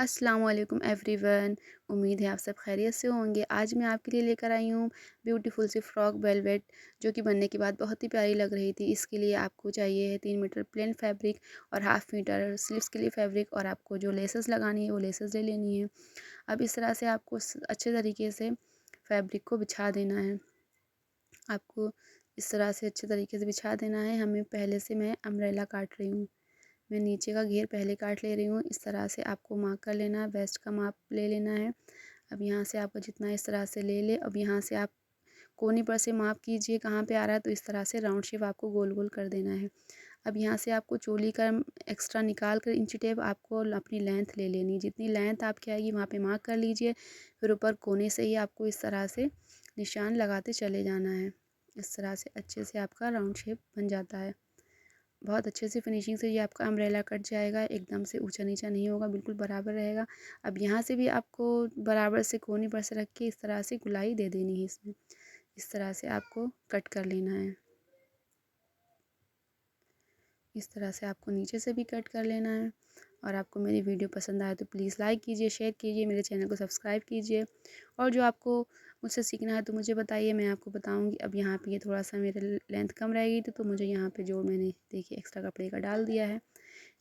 अस्सलाम वालेकुम एवरीवन। उम्मीद है आप सब खैरियत से होंगे। आज मैं आपके लिए लेकर आई हूँ ब्यूटीफुल सी फ़्रॉक वेलवेट, जो कि बनने के बाद बहुत ही प्यारी लग रही थी। इसके लिए आपको चाहिए है 3 मीटर प्लेन फैब्रिक और हाफ़ मीटर स्लीव्स के लिए फैब्रिक, और आपको जो लेसेस लगानी है वो लेसेस ले लेनी है। अब इस तरह से आपको अच्छे तरीके से फैब्रिक को बिछा देना है। आपको इस तरह से अच्छे तरीके से बिछा देना है। हमें पहले से मैं अम्ब्रेला काट रही हूँ। मैं नीचे का घेर पहले काट ले रही हूँ। इस तरह से आपको मार्क कर लेना है, वेस्ट का माप ले लेना है। अब यहाँ से आपको जितना इस तरह से ले ले, अब यहाँ से आप कोनी पर से माप कीजिए कहाँ पे आ रहा है, तो इस तरह से राउंड शेप आपको गोल गोल कर देना है। अब यहाँ से आपको चोली का एक्स्ट्रा निकाल कर इंची टेप आपको अपनी लेंथ ले लेनी है। जितनी लेंथ आपकी आएगी वहाँ पे मार्क कर लीजिए। फिर ऊपर कोने से ही आपको इस तरह से निशान लगाते चले जाना है। इस तरह से अच्छे से आपका राउंड शेप बन जाता है। बहुत अच्छे से फिनिशिंग से ये आपका अम्ब्रेला कट जाएगा, एकदम से ऊंचा नीचा नहीं होगा, बिल्कुल बराबर रहेगा। अब यहाँ से भी आपको बराबर से कोनी पर से रख के इस तरह से गुलाई दे देनी है। इसमें इस तरह से आपको कट कर लेना है। इस तरह से आपको नीचे से भी कट कर लेना है। और आपको मेरी वीडियो पसंद आए तो प्लीज़ लाइक कीजिए, शेयर कीजिए, मेरे चैनल को सब्सक्राइब कीजिए। और जो आपको मुझसे सीखना है तो मुझे बताइए, मैं आपको बताऊंगी। अब यहाँ पे ये थोड़ा सा मेरे लेंथ कम रह गई थी, तो मुझे यहाँ पे जो मैंने देखिए एक्स्ट्रा कपड़े का डाल दिया है।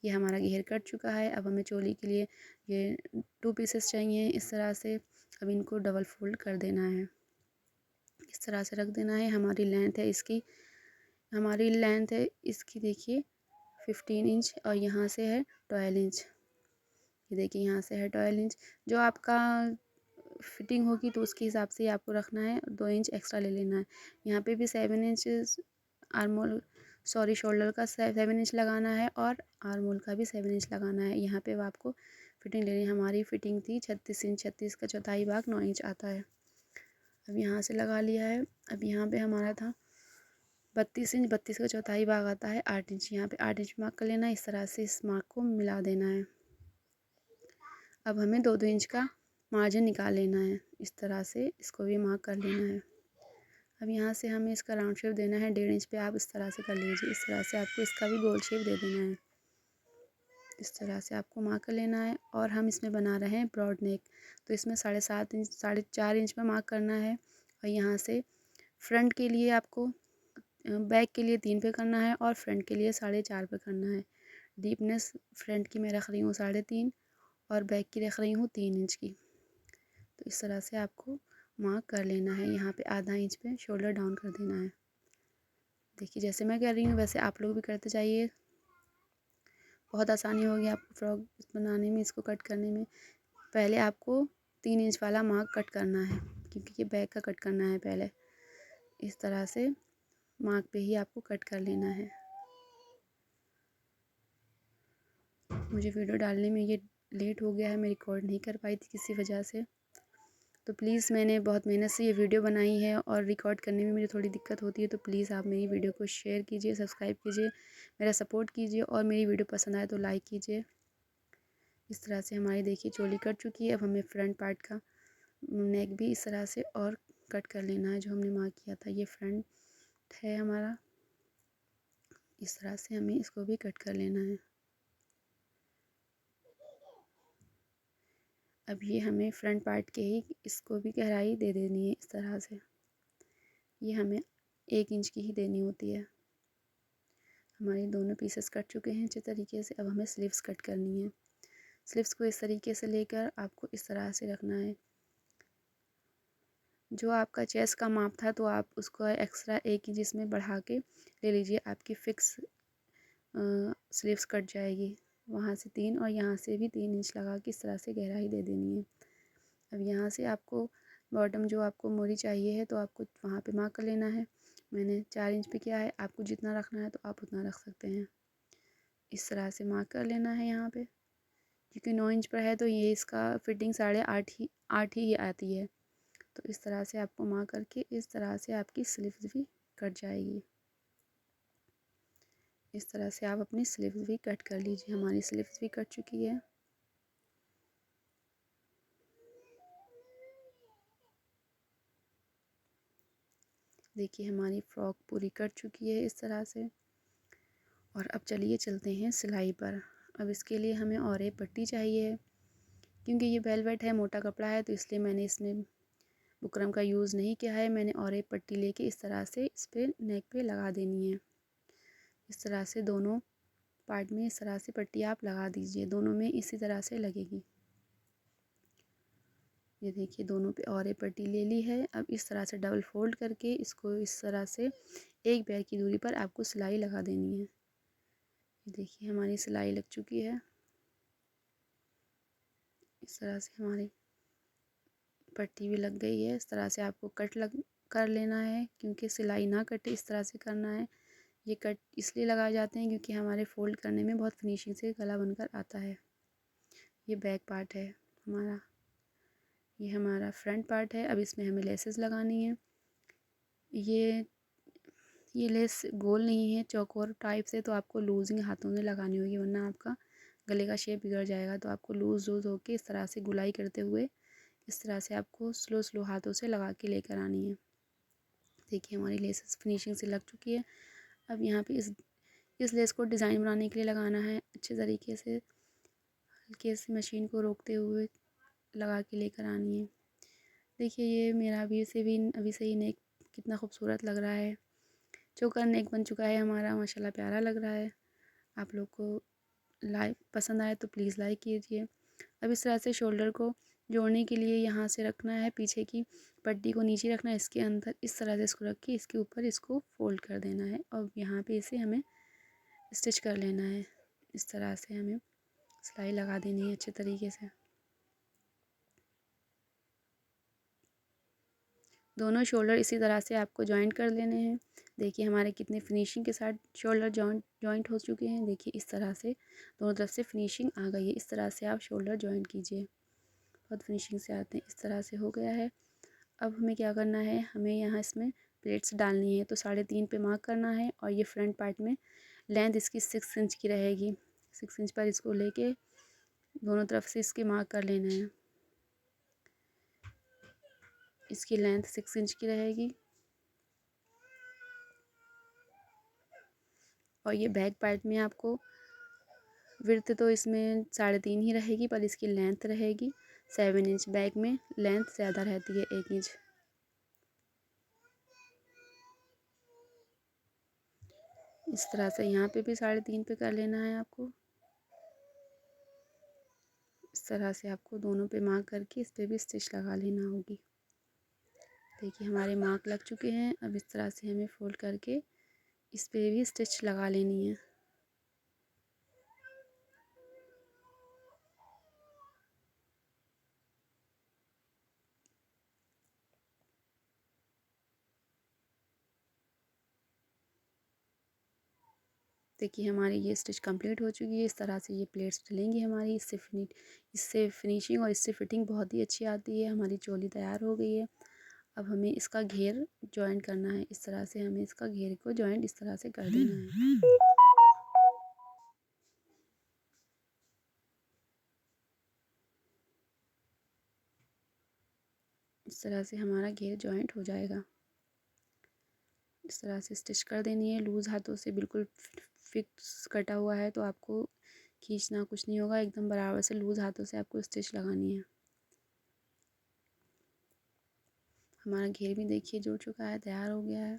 ये हमारा घेर कट चुका है। अब हमें चोली के लिए ये 2 पीसेस चाहिए इस तरह से। अब इनको डबल फोल्ड कर देना है, इस तरह से रख देना है। हमारी लेंथ है इसकी देखिए 15 इंच, और यहाँ से है 12 इंच। ये देखिए यहाँ से है 12 इंच। जो आपका फिटिंग होगी तो उसके हिसाब से ही आपको रखना है। 2 इंच एक्स्ट्रा ले लेना है। यहाँ पे भी 7 इंच आर्मोल सॉरी शोल्डर का 7 इंच लगाना है, और आर्मोल का भी 7 इंच लगाना है। यहाँ पे आपको फिटिंग लेनी है। हमारी फिटिंग थी 36 इंच, 36 का चौथाई भाग 9 इंच आता है। अब यहाँ से लगा लिया है। अब यहाँ पे हमारा था 32 इंच, 32 का चौथाई भाग आता है 8 इंच। यहाँ पे 8 इंच मार्क कर लेना है। इस तरह से इस मार्क को मिला देना है। अब हमें 2-2 इंच का मार्जिन निकाल लेना है। इस तरह से इसको भी मार्क कर लेना है। अब यहाँ से हमें इसका राउंड शेप देना है 1.5 इंच पे। आप इस तरह से कर लीजिए। इस तरह से आपको इसका भी गोल शेप दे देना है। इस तरह से आपको मार्क कर लेना है। और हम इसमें बना रहे हैं ब्रॉड नेक, तो इसमें 7.5 इंच 4.5 इंच में मार्क करना है। और यहाँ से फ्रंट के लिए आपको बैक के लिए 3 पे करना है, और फ्रंट के लिए 4.5 पे करना है। डीपनेस फ्रंट की मैं रख रही हूँ 3.5, और बैक की रख रही हूँ 3 इंच की। तो इस तरह से आपको मार्क कर लेना है। यहाँ पे आधा इंच पे शोल्डर डाउन कर देना है। देखिए जैसे मैं कर रही हूँ वैसे आप लोग भी करते जाइए। बहुत आसानी होगी आपको फ्रॉक बनाने में, इसको कट करने में। पहले आपको 3 इंच वाला मार्क कट करना है, क्योंकि ये बैक का कट करना है पहले। इस तरह से मार्क पे ही आपको कट कर लेना है। मुझे वीडियो डालने में ये लेट हो गया है, मैं रिकॉर्ड नहीं कर पाई थी किसी वजह से। तो प्लीज़ मैंने बहुत मेहनत से ये वीडियो बनाई है, और रिकॉर्ड करने में मुझे थोड़ी दिक्कत होती है। तो प्लीज़ आप मेरी वीडियो को शेयर कीजिए, सब्सक्राइब कीजिए, मेरा सपोर्ट कीजिए, और मेरी वीडियो पसंद आए तो लाइक कीजिए। इस तरह से हमारी देखिए चोली कट चुकी है। अब हमें फ्रंट पार्ट का नेक भी इस तरह से और कट कर लेना है। जो हमने मार्क किया था ये फ्रंट है हमारा। इस तरह से हमें इसको भी कट कर लेना है। अब ये हमें फ्रंट पार्ट के ही इसको भी गहराई दे देनी है। इस तरह से ये हमें 1 इंच की ही देनी होती है। हमारे दोनों पीसेस कट चुके हैं अच्छे तरीके से। अब हमें स्लीव्स कट करनी है। स्लीव्स को इस तरीके से लेकर आपको इस तरह से रखना है। जो आपका चेस्ट का माप था तो आप उसको एक्स्ट्रा 1 इंच इसमें बढ़ा के ले लीजिए। आपकी फ़िक्स स्लीव्स कट जाएगी। वहाँ से 3 और यहाँ से भी 3 इंच लगा के इस तरह से गहराई दे देनी है। अब यहाँ से आपको बॉटम जो आपको मोरी चाहिए है तो आपको वहाँ पे मार्क कर लेना है। मैंने 4 इंच पे किया है, आपको जितना रखना है तो आप उतना रख सकते हैं। इस तरह से मार्क कर लेना है यहाँ पे। क्योंकि 9 इंच पर है तो ये इसका फिटिंग 8.5 ही आती है। तो इस तरह से आपको मार्क करके इस तरह से आपकी स्लीव्स भी कट जाएगी। इस तरह से आप अपनी स्लीव्स भी कट कर लीजिए। हमारी स्लीव्स भी कट चुकी है। देखिए हमारी फ्रॉक पूरी कट चुकी है इस तरह से। और अब चलिए चलते हैं सिलाई पर। अब इसके लिए हमें और एक पट्टी चाहिए। क्योंकि ये वेलवेट है, मोटा कपड़ा है, तो इसलिए मैंने इसमें बुकरम का यूज़ नहीं किया है। मैंने और एक पट्टी लेके इस तरह से इस पर नेक पे लगा देनी है। इस तरह से दोनों पार्ट में इस तरह से पट्टी आप लगा दीजिए, दोनों में इसी तरह से लगेगी। ये देखिए दोनों पे और एक पट्टी ले ली है। अब इस तरह से डबल फोल्ड करके इसको इस तरह से एक पैर की दूरी पर आपको सिलाई लगा देनी है। ये देखिए हमारी सिलाई लग चुकी है। इस तरह से हमारी पट्टी भी लग गई है। इस तरह से आपको कट लग कर लेना है, क्योंकि सिलाई ना कटे इस तरह से करना है। ये कट इसलिए लगाए जाते हैं क्योंकि हमारे फ़ोल्ड करने में बहुत फिनिशिंग से गला बनकर आता है। ये बैक पार्ट है हमारा, ये हमारा फ्रंट पार्ट है। अब इसमें हमें लेसेस लगानी है। ये ये लेस गोल नहीं है, चौकोर टाइप से, तो आपको लूजिंग हाथों से लगानी होगी, वरना आपका गले का शेप बिगड़ जाएगा। तो आपको लूज़ लूज़ होके इस तरह से गुलाई करते हुए इस तरह से आपको स्लो स्लो हाथों से लगा के लेकर आनी है। देखिए हमारी लेसेस फिनिशिंग से लग चुकी है। अब यहाँ पे इस लेस को डिज़ाइन बनाने के लिए लगाना है। अच्छे तरीके से हल्के से मशीन को रोकते हुए लगा के लेकर आनी है। देखिए ये मेरा अभी से ही नेक कितना खूबसूरत लग रहा है। चोकर नेक बन चुका है हमारा, माशाल्लाह प्यारा लग रहा है। आप लोग को लाइक पसंद आए तो प्लीज़ लाइक कीजिए। अब इस तरह से शोल्डर को जोड़ने के लिए यहाँ से रखना है, पीछे की पट्टी को नीचे रखना है, इसके अंदर इस तरह से इसको रख के इसके ऊपर इसको फोल्ड कर देना है और यहाँ पे इसे हमें स्टिच कर लेना है। इस तरह से हमें सिलाई लगा देनी है अच्छे तरीके से। दोनों शोल्डर इसी तरह से आपको जॉइंट कर लेने हैं। देखिए हमारे कितने फिनिशिंग के साथ शोल्डर जॉइंट हो चुके हैं। देखिए इस तरह से दोनों तरफ से फिनिशिंग आ गई है। इस तरह से आप शोल्डर जॉइंट कीजिए, बहुत फिनिशिंग से आते हैं। इस तरह से हो गया है। अब हमें क्या करना है, हमें यहाँ इसमें प्लेट्स डालनी है, तो 3.5 पे मार्क करना है और ये फ्रंट पार्ट में लेंथ इसकी 6 इंच की रहेगी। 6 इंच पर इसको लेके दोनों तरफ से इसके मार्क कर लेना है। इसकी लेंथ 6 इंच की रहेगी और ये बैक पार्ट में आपको विड्थ तो इसमें 3.5 ही रहेगी, पर इसकी लेंथ रहेगी 7 इंच। बैक में लेंथ ज़्यादा रहती है 1 इंच। इस तरह से यहाँ पे भी 3.5 पे कर लेना है आपको। इस तरह से आपको दोनों पे मार्क करके इस पर भी स्टिच लगा लेना होगी। देखिए हमारे मार्क लग चुके हैं। अब इस तरह से हमें फोल्ड करके इस पर भी स्टिच लगा लेनी है। देखिए हमारी ये स्टिच कंप्लीट हो चुकी है। इस तरह से ये प्लेट्स डलेंगी हमारी। इससे फिनिशिंग और इससे फिटिंग बहुत ही अच्छी आती है। हमारी चोली तैयार हो गई है। अब हमें इसका घेर जॉइंट करना है। इस तरह से हमें इसका घेर को जॉइंट इस तरह से कर देना है। इस तरह से हमारा घेर जॉइंट हो जाएगा। इस तरह से स्टिच कर देनी है। लूज़ हाथों से बिल्कुल फिक्स कटा हुआ है तो आपको खींचना कुछ नहीं होगा, एकदम बराबर से लूज़ हाथों से आपको स्टिच लगानी है। हमारा घेर भी देखिए जुड़ चुका है, तैयार हो गया है।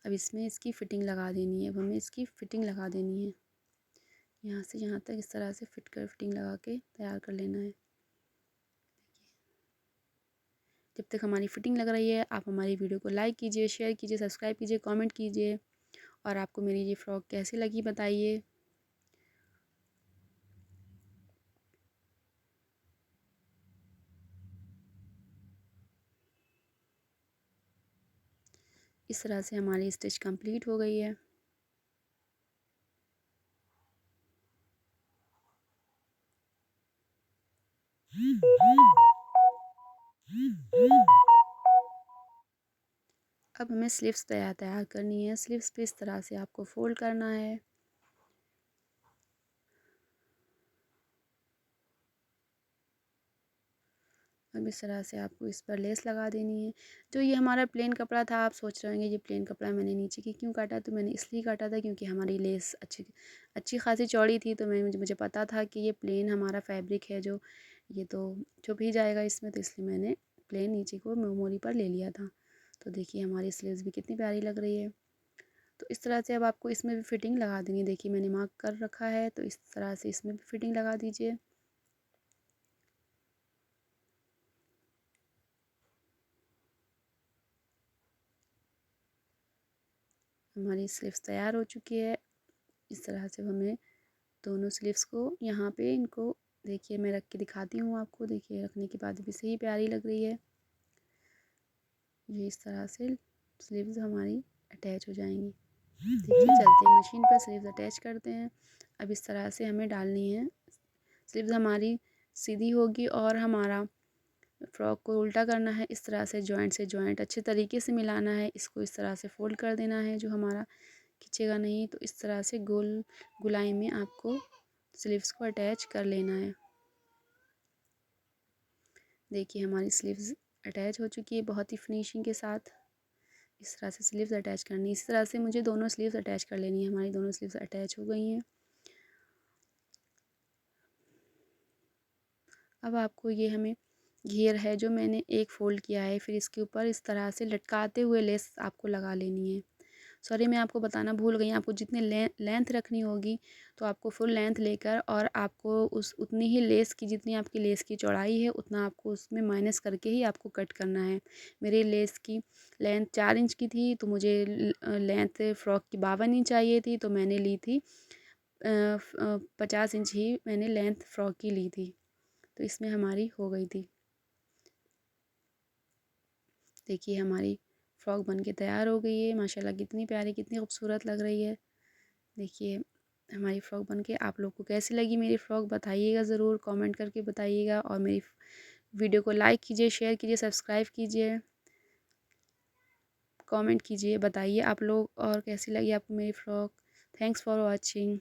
अब इसमें इसकी फ़िटिंग लगा देनी है। अब हमें इसकी फ़िटिंग लगा देनी है, यहाँ से यहाँ तक इस तरह से फ़िटिंग लगा के तैयार कर लेना है। जब तक हमारी फ़िटिंग लग रही है आप हमारी वीडियो को लाइक कीजिए, शेयर कीजिए, सब्सक्राइब कीजिए, कमेंट कीजिए और आपको मेरी ये फ़्रॉक कैसी लगी बताइए। इस तरह से हमारी स्टिच कंप्लीट हो गई है। अब हमें स्लीव्स तैयार करनी है। स्लीव्स पे इस तरह से आपको फोल्ड करना है। अब इस तरह से आपको इस पर लेस लगा देनी है। जो ये हमारा प्लेन कपड़ा था, आप सोच रहे होंगे ये प्लेन कपड़ा मैंने नीचे की क्यों काटा, तो मैंने इसलिए काटा था क्योंकि हमारी लेस अच्छी अच्छी खासी चौड़ी थी, तो मैं मुझे पता था कि ये प्लेन हमारा फैब्रिक है जो ये तो छुप ही जाएगा इसमें, तो इसलिए मैंने प्लेन नीचे को मोरी पर ले लिया था। तो देखिए हमारी स्लीव्स भी कितनी प्यारी लग रही है। तो इस तरह से अब आपको इसमें भी फ़िटिंग लगा देनी है। देखिए मैंने मार्क कर रखा है, तो इस तरह से इसमें भी फ़िटिंग लगा दीजिए। हमारी स्लीव्स तैयार हो चुकी है। इस तरह से हमें दोनों स्लीव्स को यहाँ पे इनको देखिए मैं रख के दिखाती हूँ आपको। देखिए रखने के बाद भी सही प्यारी लग रही है। ये इस तरह से स्लीव्स हमारी अटैच हो जाएंगी। देखिए चलते हैं मशीन पर, स्लीव्स अटैच करते हैं। अब इस तरह से हमें डालनी है। स्लीव्स हमारी सीधी होगी और हमारा फ्रॉक को उल्टा करना है। इस तरह से जॉइंट अच्छे तरीके से मिलाना है। इसको इस तरह से फोल्ड कर देना है, जो हमारा खींचेगा नहीं। तो इस तरह से गोल गुलाई में आपको स्लीव्स को अटैच कर लेना है। देखिए हमारी स्लीव्स अटैच हो चुकी है बहुत ही फिनिशिंग के साथ। इस तरह से स्लीव्स अटैच करनी है। इस तरह से मुझे दोनों स्लीव्स अटैच कर लेनी है। हमारी दोनों स्लीव्स अटैच हो गई हैं। अब आपको ये हमें घेर है जो मैंने एक फ़ोल्ड किया है, फिर इसके ऊपर इस तरह से लटकाते हुए लेस आपको लगा लेनी है। सॉरी मैं आपको बताना भूल गई, आपको जितनी लेंथ रखनी होगी तो आपको फुल लेंथ लेकर और आपको उस उतनी ही लेस की, जितनी आपकी लेस की चौड़ाई है उतना आपको उसमें माइनस करके ही आपको कट करना है। मेरी लेस की लेंथ 4 इंच की थी, तो मुझे लेंथ फ़्रॉक की 52 इंच चाहिए थी, तो मैंने ली थी 50 इंच ही मैंने लेंथ फ़्रॉक की ली थी। तो इसमें हमारी हो गई थी। देखिए हमारी फ़्रॉक बन के तैयार हो गई है। माशाल्लाह कितनी प्यारी, कितनी खूबसूरत लग रही है। देखिए हमारी फ़्रॉक बन के आप लोग को कैसी लगी मेरी फ़्रॉक, बताइएगा ज़रूर, कमेंट करके बताइएगा। और मेरी वीडियो को लाइक कीजिए, शेयर कीजिए, सब्सक्राइब कीजिए, कमेंट कीजिए, बताइए आप लोग और कैसी लगी आपको मेरी फ़्रॉक। Thanks for watching.